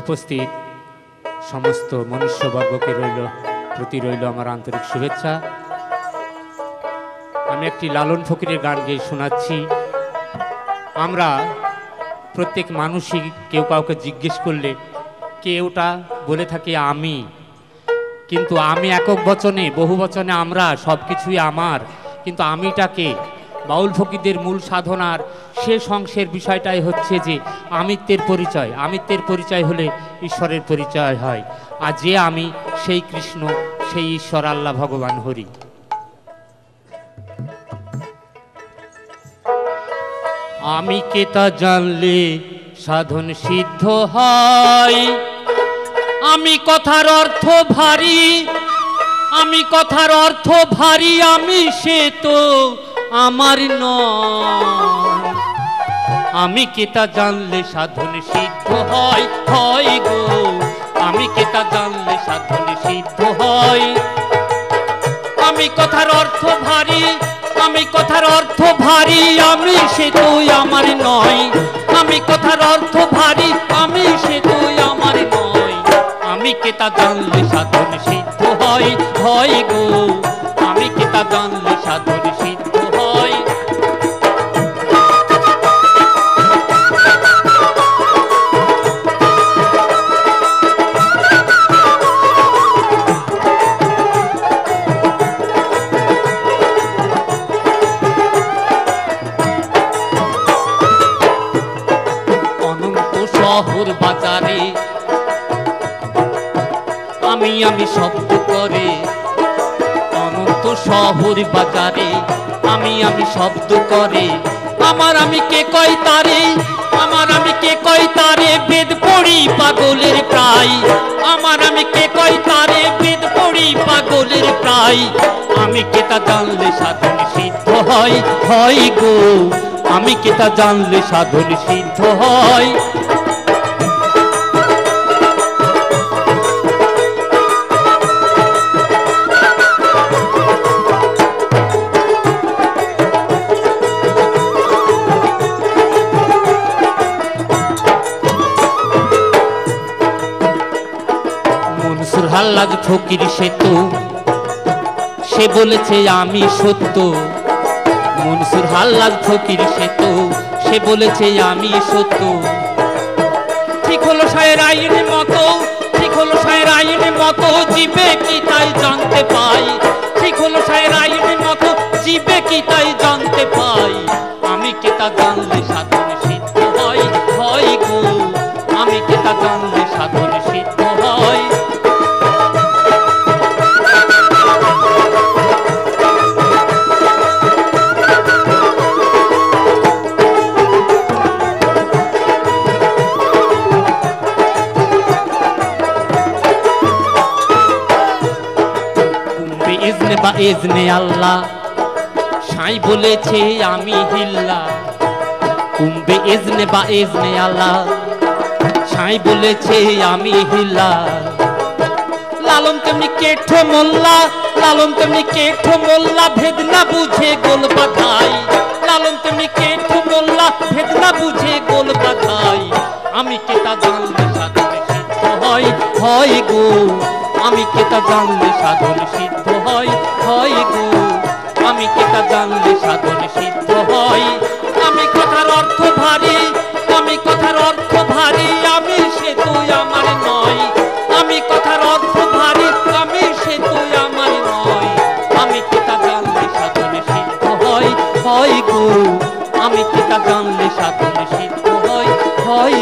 উপস্থিত সমস্ত মনুষ্যবর্গকে প্রতি রইল আমার আন্তরিক শুভেচ্ছা। আমি একটি লালন ফকিরের গান গেয়ে শোনাচ্ছি। আমরা প্রত্যেক মানুষই কেউ কাউকে জিজ্ঞেস করলে কেউটা বলে থাকে আমি, কিন্তু আমি একক বচনে বহু বচনে আমরা সব কিছুই আমার, কিন্তু আমিটাকে বাউল ফকিরদের মূল সাধনার শেষ অংশের বিষয়টাই হচ্ছে যে আমিত্বের পরিচয়। আমিত্বের পরিচয় হলে ঈশ্বরের পরিচয় হয়, আর যে আমি সেই কৃষ্ণ, সেই ঈশ্বর আল্লাহ ভগবান হরি। আমি কে তা জানলে সাধন সিদ্ধ হয়। আমি কথার অর্থ ভারী, আমি কথার অর্থ ভারী, আমি সে তো আমার নয়। আমি কে তা জানলে সাধন সিদ্ধ হয়, হয় গো। আমি কে তা জানলে সাধন সিদ্ধ হয়। আমি কথার অর্থ ভারী, আমি কথার অর্থ ভারী, আমি সে তুই আমার নয়। আমি কথার অর্থ ভারী, আমি সে তুই আমার নয়। আমি কে তা জানলে সাধন সিদ্ধ হয়, হয় গো। আমি কে তা জানলে সাধন সিদ্ধ হয়। শহর বাজারে আমি শব্দ করে, অনন্ত শহর বাজারে আমি শব্দ করে। আমার আমি কে কয় তারে, আমার আমি কে কয় তারে, বেদ পড়ি পাগলের প্রায়। আমার আমি কে কয় তারে, বেদ পড়ি পাগলের প্রায়। আমি কে তা জানলে সাধন সিদ্ধ হয়, হয় গো। আমি কে তা জানলে সাধন সিদ্ধ হয়। মনসুর হাল্লাজ ফকির সে তো, সে বলেছে আমি সত্য। মনসুর হাল্লাজ ফকির সে তো, সে বলেছে আমি সত্য। ঠিক হলো শায়ের আইন মতো, ঠিক হলো শায়ের আইন মতো, জীবে কি তাই জানতে পাই। ঠিক হলো শায়ের আইন মতো, জীবে কি তাই জানতে পাই। আমি কে তা জানলে সাধন সিদ্ধ হয়, হয় গো। আমি কে তা জানলে সাধন সিদ্ধ হয়। বা ইজনে আল্লাহ সাই বলেছে আমি হিল্লা। কুম্বে ইজনে বা ইজনে আল্লাহ সাই বলেছে আমি হিল্লা। লালন তেমনি কেঠো মোল্লা, লালন তেমনি কেঠো মোল্লা, ভেদ না বুঝে গোল বাধাই। লালন তেমনি কেঠো মোল্লা, ভেদ না বুঝে গোল বাধাই। আমি কে তা জানলে সাধন সিদ্ধ হয়, হয় গো। আমি কে তা জানলে সাধন সিদ্ধ হয়, হয় গো। আমি কে তা জানলে সাধন সিদ্ধ হয়। আমি কথার অর্থ ভারী, আমি কথার অর্থ ভারী, আমি সে তুই আমার নয়। আমি কথার অর্থ ভারী, আমি সে তুই আমার নয়। আমি কে তা জানলে সাধন সিদ্ধ হয়, হয় গো। আমি কে তা জানলে সাধন সিদ্ধ হয়, হয়।